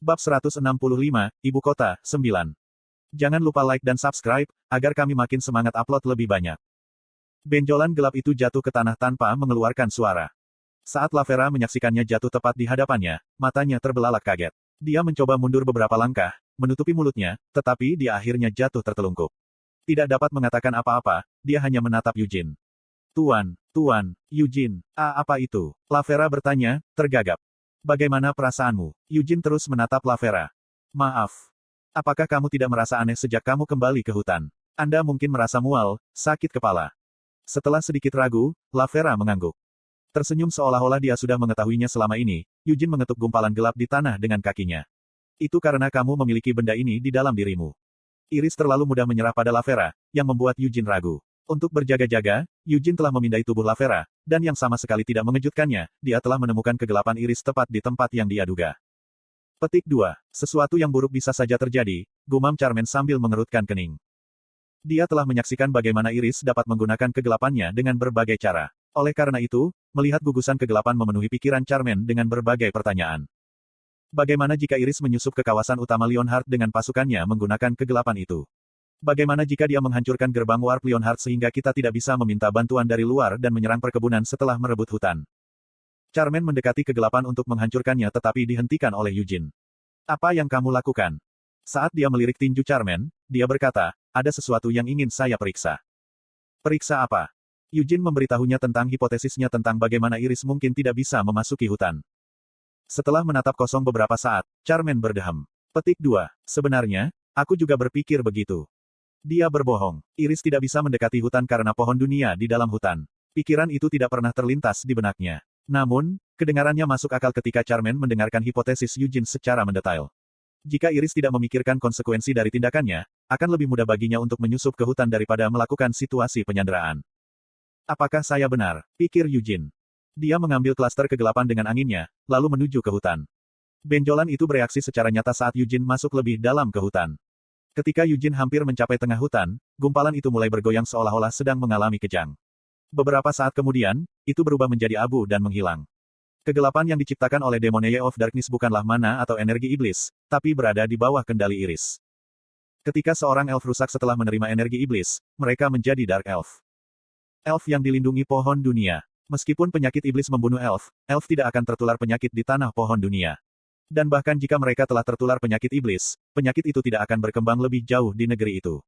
Bab 165, Ibu Kota, 9. Jangan lupa like dan subscribe, agar kami makin semangat upload lebih banyak. Benjolan gelap itu jatuh ke tanah tanpa mengeluarkan suara. Saat Lavera menyaksikannya jatuh tepat di hadapannya, matanya terbelalak kaget. Dia mencoba mundur beberapa langkah, menutupi mulutnya, tetapi dia akhirnya jatuh tertelungkup. Tidak dapat mengatakan apa-apa, dia hanya menatap Eugene. Tuan, Eugene, apa itu? Lavera bertanya, tergagap. Bagaimana perasaanmu? Eugene terus menatap Lavera. Maaf. Apakah kamu tidak merasa aneh sejak kamu kembali ke hutan? Anda mungkin merasa mual, sakit kepala. Setelah sedikit ragu, Lavera mengangguk. Tersenyum seolah-olah dia sudah mengetahuinya selama ini, Eugene mengetuk gumpalan gelap di tanah dengan kakinya. Itu karena kamu memiliki benda ini di dalam dirimu. Iris terlalu mudah menyerah pada Lavera, yang membuat Eugene ragu. Untuk berjaga-jaga, Eugene telah memindai tubuh Lavera, dan yang sama sekali tidak mengejutkannya, dia telah menemukan kegelapan Iris tepat di tempat yang dia duga. Petik 2. Sesuatu yang buruk bisa saja terjadi, gumam Charmaine sambil mengerutkan kening. Dia telah menyaksikan bagaimana Iris dapat menggunakan kegelapannya dengan berbagai cara. Oleh karena itu, melihat gugusan kegelapan memenuhi pikiran Charmaine dengan berbagai pertanyaan. Bagaimana jika Iris menyusup ke kawasan utama Leonhard dengan pasukannya menggunakan kegelapan itu? Bagaimana jika dia menghancurkan gerbang Warp Leonhard sehingga kita tidak bisa meminta bantuan dari luar dan menyerang perkebunan setelah merebut hutan? Charmaine mendekati kegelapan untuk menghancurkannya tetapi dihentikan oleh Eugene. Apa yang kamu lakukan? Saat dia melirik tinju Charmaine, dia berkata, ada sesuatu yang ingin saya periksa. Periksa apa? Eugene memberitahunya tentang hipotesisnya tentang bagaimana Iris mungkin tidak bisa memasuki hutan. Setelah menatap kosong beberapa saat, Charmaine berdeham. Petik 2. Sebenarnya, aku juga berpikir begitu. Dia berbohong. Iris tidak bisa mendekati hutan karena pohon dunia di dalam hutan. Pikiran itu tidak pernah terlintas di benaknya. Namun, kedengarannya masuk akal ketika Charmaine mendengarkan hipotesis Eugene secara mendetail. Jika Iris tidak memikirkan konsekuensi dari tindakannya, akan lebih mudah baginya untuk menyusup ke hutan daripada melakukan situasi penyanderaan. Apakah saya benar? Pikir Eugene. Dia mengambil klaster kegelapan dengan anginnya, lalu menuju ke hutan. Benjolan itu bereaksi secara nyata saat Eugene masuk lebih dalam ke hutan. Ketika Eugene hampir mencapai tengah hutan, gumpalan itu mulai bergoyang seolah-olah sedang mengalami kejang. Beberapa saat kemudian, itu berubah menjadi abu dan menghilang. Kegelapan yang diciptakan oleh Demoniae of Darkness bukanlah mana atau energi iblis, tapi berada di bawah kendali Iris. Ketika seorang elf rusak setelah menerima energi iblis, mereka menjadi Dark Elf. Elf yang dilindungi pohon dunia. Meskipun penyakit iblis membunuh elf tidak akan tertular penyakit di tanah pohon dunia. Dan bahkan jika mereka telah tertular penyakit iblis, penyakit itu tidak akan berkembang lebih jauh di negeri itu.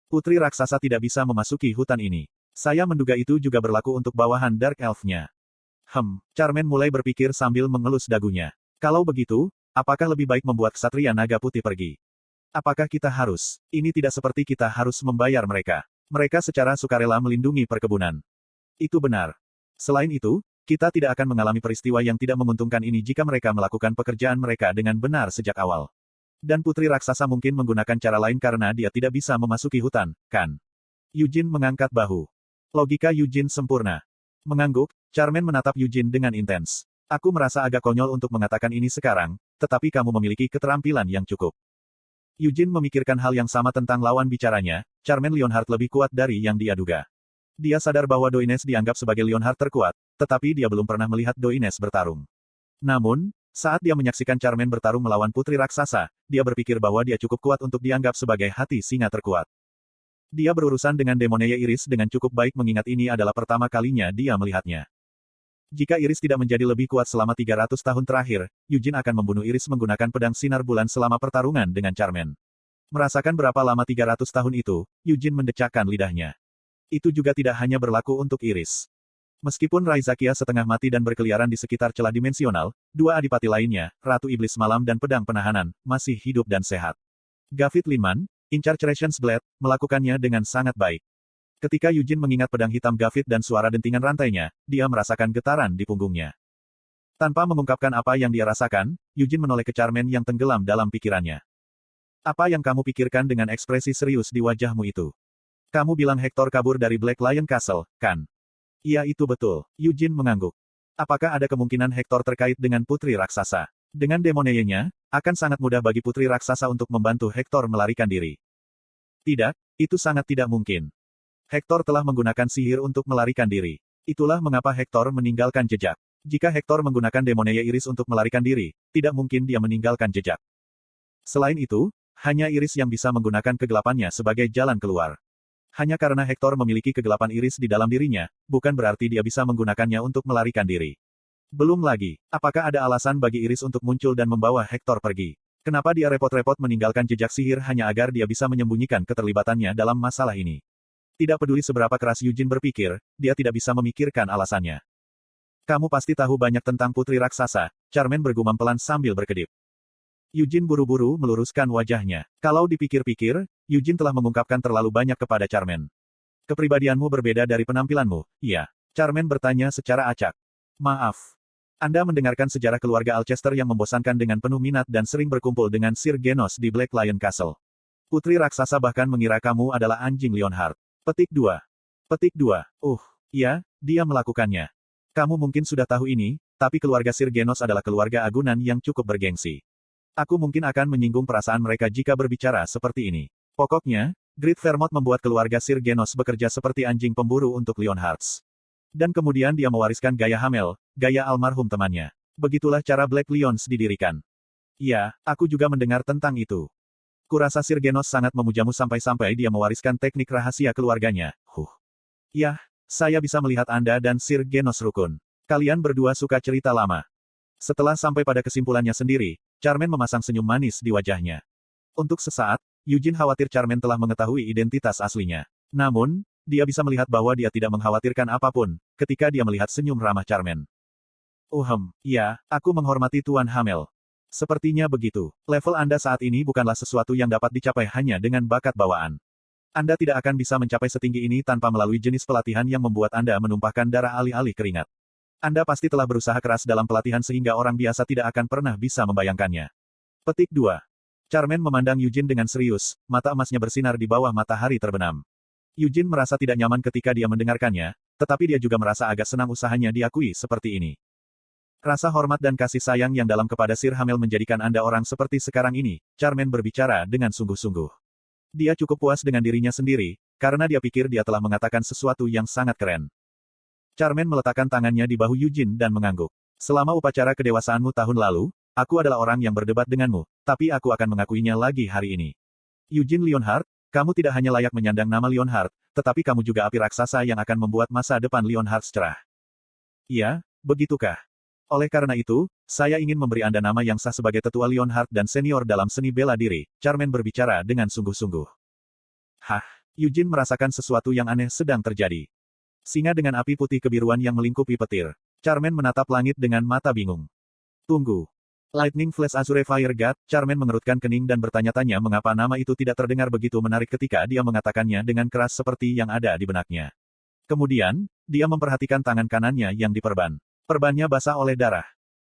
Putri raksasa tidak bisa memasuki hutan ini. Saya menduga itu juga berlaku untuk bawahan Dark Elf-nya. Charmaine mulai berpikir sambil mengelus dagunya. Kalau begitu, apakah lebih baik membuat Ksatria Naga Putih pergi? Apakah kita harus? Ini tidak seperti kita harus membayar mereka. Mereka secara sukarela melindungi perkebunan. Itu benar. Selain itu, kita tidak akan mengalami peristiwa yang tidak menguntungkan ini jika mereka melakukan pekerjaan mereka dengan benar sejak awal. Dan putri raksasa mungkin menggunakan cara lain karena dia tidak bisa memasuki hutan, kan? Eugene mengangkat bahu. Logika Eugene sempurna. Mengangguk, Charmaine menatap Eugene dengan intens. Aku merasa agak konyol untuk mengatakan ini sekarang, tetapi kamu memiliki keterampilan yang cukup. Eugene memikirkan hal yang sama tentang lawan bicaranya, Charmaine Leonhard lebih kuat dari yang dia duga. Dia sadar bahwa Doines dianggap sebagai Leonhard terkuat, tetapi dia belum pernah melihat Doines bertarung. Namun, saat dia menyaksikan Charmaine bertarung melawan putri raksasa, dia berpikir bahwa dia cukup kuat untuk dianggap sebagai hati singa terkuat. Dia berurusan dengan Demoniae Iris dengan cukup baik mengingat ini adalah pertama kalinya dia melihatnya. Jika Iris tidak menjadi lebih kuat selama 300 tahun terakhir, Eugene akan membunuh Iris menggunakan pedang sinar bulan selama pertarungan dengan Charmaine. Merasakan berapa lama 300 tahun itu, Eugene mendecakkan lidahnya. Itu juga tidak hanya berlaku untuk Iris. Meskipun Raizakia setengah mati dan berkeliaran di sekitar celah dimensional, dua adipati lainnya, Ratu Iblis Malam dan Pedang Penahanan, masih hidup dan sehat. Gavit Linman, Incharge Rations Blade, melakukannya dengan sangat baik. Ketika Eugene mengingat pedang hitam Gavit dan suara dentingan rantainya, dia merasakan getaran di punggungnya. Tanpa mengungkapkan apa yang dia rasakan, Eugene menoleh ke Charmaine yang tenggelam dalam pikirannya. Apa yang kamu pikirkan dengan ekspresi serius di wajahmu itu? Kamu bilang Hector kabur dari Black Lion Castle, kan? Iya itu betul. Eugene mengangguk. Apakah ada kemungkinan Hector terkait dengan putri raksasa? Dengan Demoniae-nya, akan sangat mudah bagi putri raksasa untuk membantu Hector melarikan diri. Tidak, itu sangat tidak mungkin. Hector telah menggunakan sihir untuk melarikan diri. Itulah mengapa Hector meninggalkan jejak. Jika Hector menggunakan Demoneye Iris untuk melarikan diri, tidak mungkin dia meninggalkan jejak. Selain itu, hanya Iris yang bisa menggunakan kegelapannya sebagai jalan keluar. Hanya karena Hector memiliki kegelapan Iris di dalam dirinya, bukan berarti dia bisa menggunakannya untuk melarikan diri. Belum lagi, apakah ada alasan bagi Iris untuk muncul dan membawa Hector pergi? Kenapa dia repot-repot meninggalkan jejak sihir hanya agar dia bisa menyembunyikan keterlibatannya dalam masalah ini? Tidak peduli seberapa keras Eugene berpikir, dia tidak bisa memikirkan alasannya. Kamu pasti tahu banyak tentang putri raksasa, Charmaine bergumam pelan sambil berkedip. Eugene buru-buru meluruskan wajahnya. Kalau dipikir-pikir, Eugene telah mengungkapkan terlalu banyak kepada Charmaine. Kepribadianmu berbeda dari penampilanmu, iya. Charmaine bertanya secara acak. Maaf. Anda mendengarkan sejarah keluarga Alcester yang membosankan dengan penuh minat dan sering berkumpul dengan Sir Genos di Black Lion Castle. Putri raksasa bahkan mengira kamu adalah anjing Leonhard. Petik 2. Petik 2. Iya, dia melakukannya. Kamu mungkin sudah tahu ini, tapi keluarga Sir Genos adalah keluarga agunan yang cukup bergengsi. Aku mungkin akan menyinggung perasaan mereka jika berbicara seperti ini. Pokoknya, Great Vermont membuat keluarga Sir Genos bekerja seperti anjing pemburu untuk Leonhards. Dan kemudian dia mewariskan gaya Hamel, gaya almarhum temannya. Begitulah cara Black Lions didirikan. Iya, aku juga mendengar tentang itu. Kurasa Sir Genos sangat memujamu sampai-sampai dia mewariskan teknik rahasia keluarganya. Ya, saya bisa melihat Anda dan Sir Genos rukun. Kalian berdua suka cerita lama. Setelah sampai pada kesimpulannya sendiri, Charmaine memasang senyum manis di wajahnya. Untuk sesaat, Eugene khawatir Charmaine telah mengetahui identitas aslinya. Namun, dia bisa melihat bahwa dia tidak mengkhawatirkan apapun, ketika dia melihat senyum ramah Charmaine. Ya, aku menghormati Tuan Hamel. Sepertinya begitu. Level Anda saat ini bukanlah sesuatu yang dapat dicapai hanya dengan bakat bawaan. Anda tidak akan bisa mencapai setinggi ini tanpa melalui jenis pelatihan yang membuat Anda menumpahkan darah alih-alih keringat. Anda pasti telah berusaha keras dalam pelatihan sehingga orang biasa tidak akan pernah bisa membayangkannya. Petik 2. Charmaine memandang Eugene dengan serius, mata emasnya bersinar di bawah matahari terbenam. Eugene merasa tidak nyaman ketika dia mendengarkannya, tetapi dia juga merasa agak senang usahanya diakui seperti ini. Rasa hormat dan kasih sayang yang dalam kepada Sir Hamel menjadikan Anda orang seperti sekarang ini, Charmaine berbicara dengan sungguh-sungguh. Dia cukup puas dengan dirinya sendiri, karena dia pikir dia telah mengatakan sesuatu yang sangat keren. Charmaine meletakkan tangannya di bahu Eugene dan mengangguk. Selama upacara kedewasaanmu tahun lalu, aku adalah orang yang berdebat denganmu, tapi aku akan mengakuinya lagi hari ini. Eugene Leonhard, kamu tidak hanya layak menyandang nama Leonhard, tetapi kamu juga api raksasa yang akan membuat masa depan Leonhard cerah. Iya, begitukah? Oleh karena itu, saya ingin memberi Anda nama yang sah sebagai tetua Leonhard dan senior dalam seni bela diri, Charmaine berbicara dengan sungguh-sungguh. Eugene merasakan sesuatu yang aneh sedang terjadi. Singa dengan api putih kebiruan yang melingkupi petir. Charmaine menatap langit dengan mata bingung. Tunggu. Lightning Flash Azure Fire God, Charmaine mengerutkan kening dan bertanya-tanya mengapa nama itu tidak terdengar begitu menarik ketika dia mengatakannya dengan keras seperti yang ada di benaknya. Kemudian, dia memperhatikan tangan kanannya yang diperban. Perbannya basah oleh darah.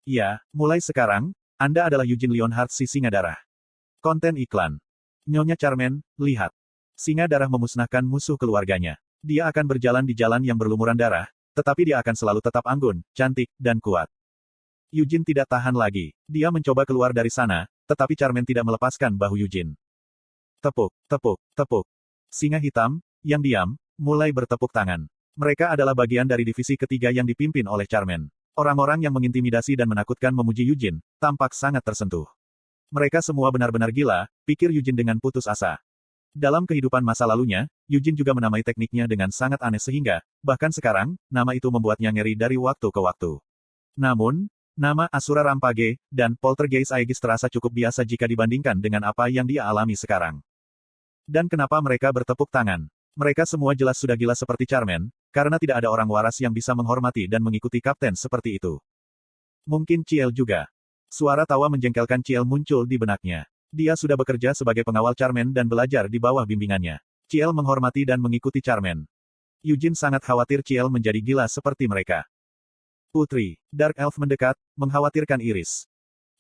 Ya, mulai sekarang, Anda adalah Eugene Leonhard si singa darah. Konten iklan. Nyonya Charmaine, lihat. Singa darah memusnahkan musuh keluarganya. Dia akan berjalan di jalan yang berlumuran darah, tetapi dia akan selalu tetap anggun, cantik, dan kuat. Eugene tidak tahan lagi. Dia mencoba keluar dari sana, tetapi Charmaine tidak melepaskan bahu Eugene. Tepuk, tepuk, tepuk. Singa hitam, yang diam, mulai bertepuk tangan. Mereka adalah bagian dari divisi ketiga yang dipimpin oleh Charmaine. Orang-orang yang mengintimidasi dan menakutkan memuji Eugene, tampak sangat tersentuh. Mereka semua benar-benar gila, pikir Eugene dengan putus asa. Dalam kehidupan masa lalunya, Eugene juga menamai tekniknya dengan sangat aneh sehingga, bahkan sekarang, nama itu membuatnya ngeri dari waktu ke waktu. Namun, nama Asura Rampage dan Poltergeist Aegis terasa cukup biasa jika dibandingkan dengan apa yang dia alami sekarang. Dan kenapa mereka bertepuk tangan? Mereka semua jelas sudah gila seperti Charmaine, karena tidak ada orang waras yang bisa menghormati dan mengikuti kapten seperti itu. Mungkin Ciel juga. Suara tawa menjengkelkan Ciel muncul di benaknya. Dia sudah bekerja sebagai pengawal Charmaine dan belajar di bawah bimbingannya. Ciel menghormati dan mengikuti Charmaine. Eugene sangat khawatir Ciel menjadi gila seperti mereka. Putri, Dark Elf mendekat, mengkhawatirkan Iris.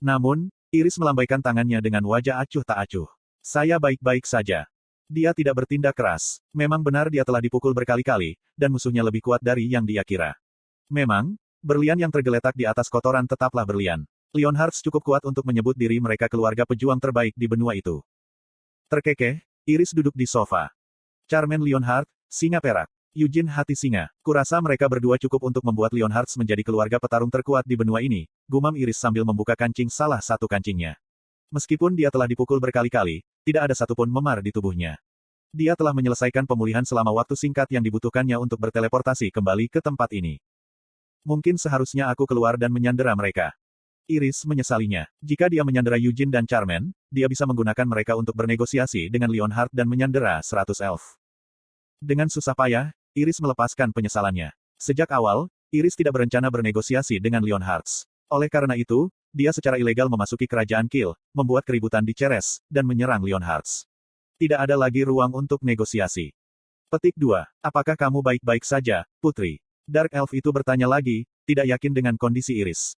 Namun, Iris melambaikan tangannya dengan wajah acuh tak acuh. Saya baik-baik saja. Dia tidak bertindak keras. Memang benar dia telah dipukul berkali-kali, dan musuhnya lebih kuat dari yang dia kira. Memang, berlian yang tergeletak di atas kotoran tetaplah berlian. Leonhards cukup kuat untuk menyebut diri mereka keluarga pejuang terbaik di benua itu. Terkekeh, Iris duduk di sofa. Charmaine Leonhard, singa perak. Eugene hati singa. Kurasa mereka berdua cukup untuk membuat Leonhardt menjadi keluarga petarung terkuat di benua ini, gumam Iris sambil membuka kancing salah satu kancingnya. Meskipun dia telah dipukul berkali-kali, tidak ada satupun memar di tubuhnya. Dia telah menyelesaikan pemulihan selama waktu singkat yang dibutuhkannya untuk berteleportasi kembali ke tempat ini. Mungkin seharusnya aku keluar dan menyandera mereka. Iris menyesalinya. Jika dia menyandera Eugene dan Charmaine, dia bisa menggunakan mereka untuk bernegosiasi dengan Leonhardt dan menyandera 100 elf. Dengan susah payah, Iris melepaskan penyesalannya. Sejak awal, Iris tidak berencana bernegosiasi dengan Leonhardt. Oleh karena itu, dia secara ilegal memasuki kerajaan Kill, membuat keributan di Ceres, dan menyerang Leonhardt. Tidak ada lagi ruang untuk negosiasi. Petik 2. Apakah kamu baik-baik saja, Putri? Dark Elf itu bertanya lagi, tidak yakin dengan kondisi Iris.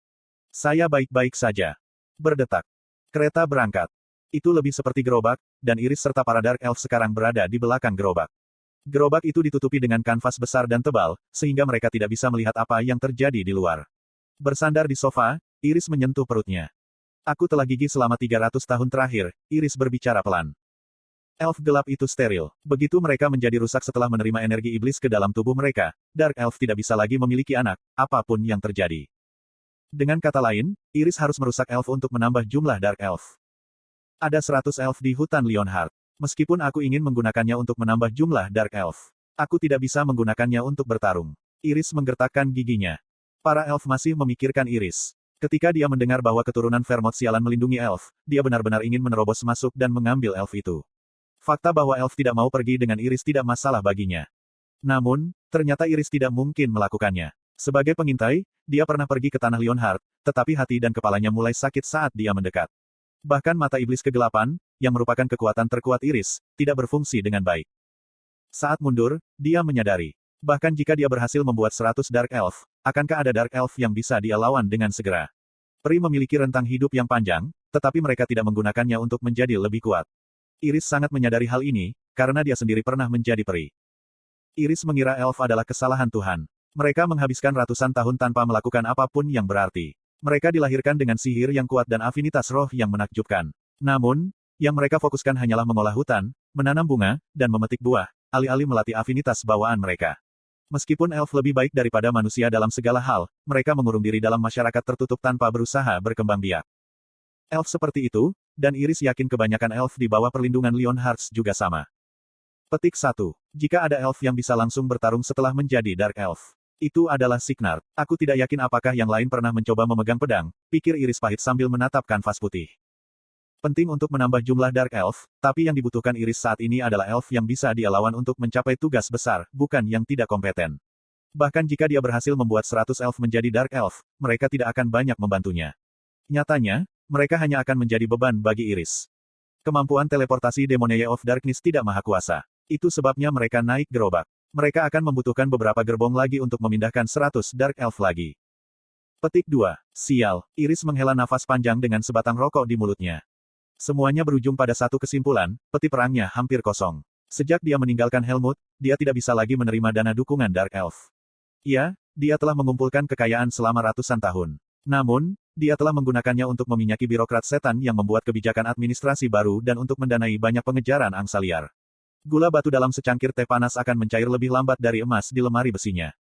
Saya baik-baik saja. Berdetak. Kereta berangkat. Itu lebih seperti gerobak, dan Iris serta para Dark Elf sekarang berada di belakang gerobak. Gerobak itu ditutupi dengan kanvas besar dan tebal, sehingga mereka tidak bisa melihat apa yang terjadi di luar. Bersandar di sofa, Iris menyentuh perutnya. Aku telah gigih selama 300 tahun terakhir, Iris berbicara pelan. Elf gelap itu steril. Begitu mereka menjadi rusak setelah menerima energi iblis ke dalam tubuh mereka, Dark Elf tidak bisa lagi memiliki anak, apapun yang terjadi. Dengan kata lain, Iris harus merusak elf untuk menambah jumlah Dark Elf. Ada 100 elf di hutan Leonhardt. Meskipun aku ingin menggunakannya untuk menambah jumlah Dark Elf, aku tidak bisa menggunakannya untuk bertarung. Iris menggertakkan giginya. Para elf masih memikirkan Iris. Ketika dia mendengar bahwa keturunan Vermont sialan melindungi elf, dia benar-benar ingin menerobos masuk dan mengambil elf itu. Fakta bahwa elf tidak mau pergi dengan Iris tidak masalah baginya. Namun, ternyata Iris tidak mungkin melakukannya. Sebagai pengintai, dia pernah pergi ke tanah Leonhardt, tetapi hati dan kepalanya mulai sakit saat dia mendekat. Bahkan mata iblis kegelapan, yang merupakan kekuatan terkuat Iris, tidak berfungsi dengan baik. Saat mundur, dia menyadari. Bahkan jika dia berhasil membuat 100 Dark Elf, akankah ada Dark Elf yang bisa dia lawan dengan segera? Peri memiliki rentang hidup yang panjang, tetapi mereka tidak menggunakannya untuk menjadi lebih kuat. Iris sangat menyadari hal ini, karena dia sendiri pernah menjadi peri. Iris mengira elf adalah kesalahan Tuhan. Mereka menghabiskan ratusan tahun tanpa melakukan apapun yang berarti. Mereka dilahirkan dengan sihir yang kuat dan afinitas roh yang menakjubkan. Namun, yang mereka fokuskan hanyalah mengolah hutan, menanam bunga, dan memetik buah, alih-alih melatih afinitas bawaan mereka. Meskipun elf lebih baik daripada manusia dalam segala hal, mereka mengurung diri dalam masyarakat tertutup tanpa berusaha berkembang biak. Elf seperti itu, dan Iris yakin kebanyakan elf di bawah perlindungan Leonhardt juga sama. Petik 1. Jika ada elf yang bisa langsung bertarung setelah menjadi Dark Elf, itu adalah Signard. Aku tidak yakin apakah yang lain pernah mencoba memegang pedang, pikir Iris pahit sambil menatap kanvas putih. Penting untuk menambah jumlah Dark Elf, tapi yang dibutuhkan Iris saat ini adalah elf yang bisa dia lawan untuk mencapai tugas besar, bukan yang tidak kompeten. Bahkan jika dia berhasil membuat 100 elf menjadi Dark Elf, mereka tidak akan banyak membantunya. Nyatanya, mereka hanya akan menjadi beban bagi Iris. Kemampuan teleportasi Demonae of Darkness tidak maha kuasa. Itu sebabnya mereka naik gerobak. Mereka akan membutuhkan beberapa gerbong lagi untuk memindahkan 100 Dark Elf lagi. Petik 2. Sial, Iris menghela nafas panjang dengan sebatang rokok di mulutnya. Semuanya berujung pada satu kesimpulan, peti perangnya hampir kosong. Sejak dia meninggalkan Helmut, dia tidak bisa lagi menerima dana dukungan Dark Elf. Ya, dia telah mengumpulkan kekayaan selama ratusan tahun. Namun, dia telah menggunakannya untuk meminyaki birokrat setan yang membuat kebijakan administrasi baru dan untuk mendanai banyak pengejaran angsa liar. Gula batu dalam secangkir teh panas akan mencair lebih lambat dari emas di lemari besinya.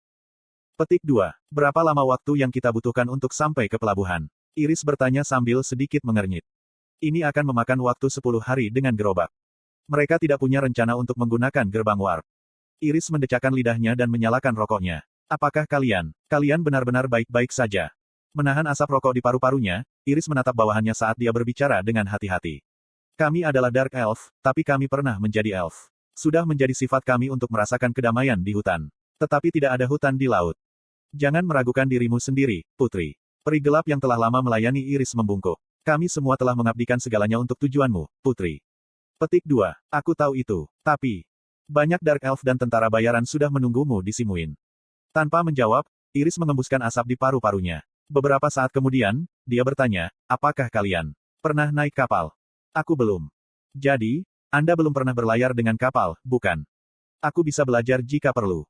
Petik 2. Berapa lama waktu yang kita butuhkan untuk sampai ke pelabuhan? Iris bertanya sambil sedikit mengernyit. Ini akan memakan waktu 10 hari dengan gerobak. Mereka tidak punya rencana untuk menggunakan gerbang warp. Iris mendecakkan lidahnya dan menyalakan rokoknya. Apakah kalian benar-benar baik-baik saja? Menahan asap rokok di paru-parunya, Iris menatap bawahannya saat dia berbicara dengan hati-hati. Kami adalah Dark Elf, tapi kami pernah menjadi elf. Sudah menjadi sifat kami untuk merasakan kedamaian di hutan. Tetapi tidak ada hutan di laut. Jangan meragukan dirimu sendiri, Putri. Peri gelap yang telah lama melayani Iris membungkuk. Kami semua telah mengabdikan segalanya untuk tujuanmu, Putri. Petik 2. Aku tahu itu. Tapi, banyak Dark Elf dan tentara bayaran sudah menunggumu di Simuin. Tanpa menjawab, Iris mengembuskan asap di paru-parunya. Beberapa saat kemudian, dia bertanya, apakah kalian pernah naik kapal? Aku belum. Jadi, Anda belum pernah berlayar dengan kapal, bukan? Aku bisa belajar jika perlu.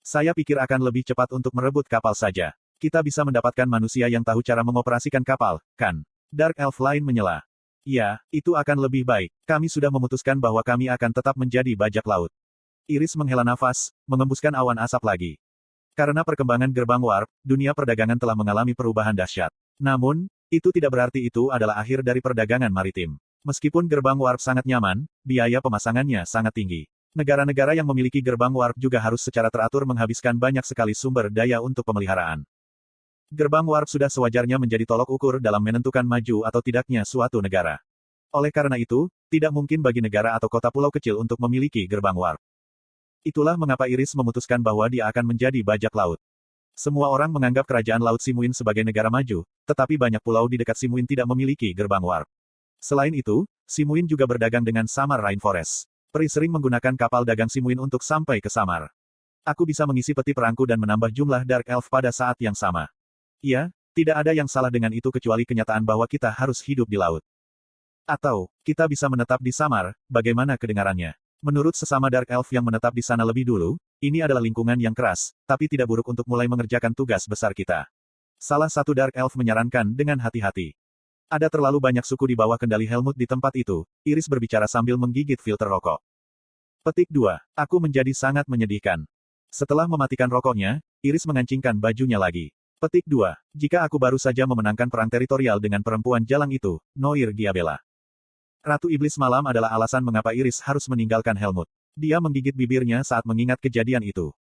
Saya pikir akan lebih cepat untuk merebut kapal saja. Kita bisa mendapatkan manusia yang tahu cara mengoperasikan kapal, kan? Dark Elf lain menyela. Ya, itu akan lebih baik. Kami sudah memutuskan bahwa kami akan tetap menjadi bajak laut. Iris menghela nafas, mengembuskan awan asap lagi. Karena perkembangan gerbang warp, dunia perdagangan telah mengalami perubahan dahsyat. Namun, itu tidak berarti itu adalah akhir dari perdagangan maritim. Meskipun gerbang warp sangat nyaman, biaya pemasangannya sangat tinggi. Negara-negara yang memiliki gerbang warp juga harus secara teratur menghabiskan banyak sekali sumber daya untuk pemeliharaan. Gerbang warp sudah sewajarnya menjadi tolok ukur dalam menentukan maju atau tidaknya suatu negara. Oleh karena itu, tidak mungkin bagi negara atau kota pulau kecil untuk memiliki gerbang warp. Itulah mengapa Iris memutuskan bahwa dia akan menjadi bajak laut. Semua orang menganggap kerajaan Laut Simuin sebagai negara maju, tetapi banyak pulau di dekat Simuin tidak memiliki gerbang warp. Selain itu, Simuin juga berdagang dengan Samar Rainforest. Peri sering menggunakan kapal dagang Simuin untuk sampai ke Samar. Aku bisa mengisi peti perangku dan menambah jumlah Dark Elf pada saat yang sama. Ya, tidak ada yang salah dengan itu kecuali kenyataan bahwa kita harus hidup di laut. Atau, kita bisa menetap di Samar, bagaimana kedengarannya? Menurut sesama Dark Elf yang menetap di sana lebih dulu, ini adalah lingkungan yang keras, tapi tidak buruk untuk mulai mengerjakan tugas besar kita. Salah satu Dark Elf menyarankan dengan hati-hati. Ada terlalu banyak suku di bawah kendali Helmut di tempat itu, Iris berbicara sambil menggigit filter rokok. Petik 2. Aku menjadi sangat menyedihkan. Setelah mematikan rokoknya, Iris mengancingkan bajunya lagi. Petik 2. Jika aku baru saja memenangkan perang teritorial dengan perempuan jalang itu, Noir Giabella. Ratu Iblis Malam adalah alasan mengapa Iris harus meninggalkan Helmut. Dia menggigit bibirnya saat mengingat kejadian itu.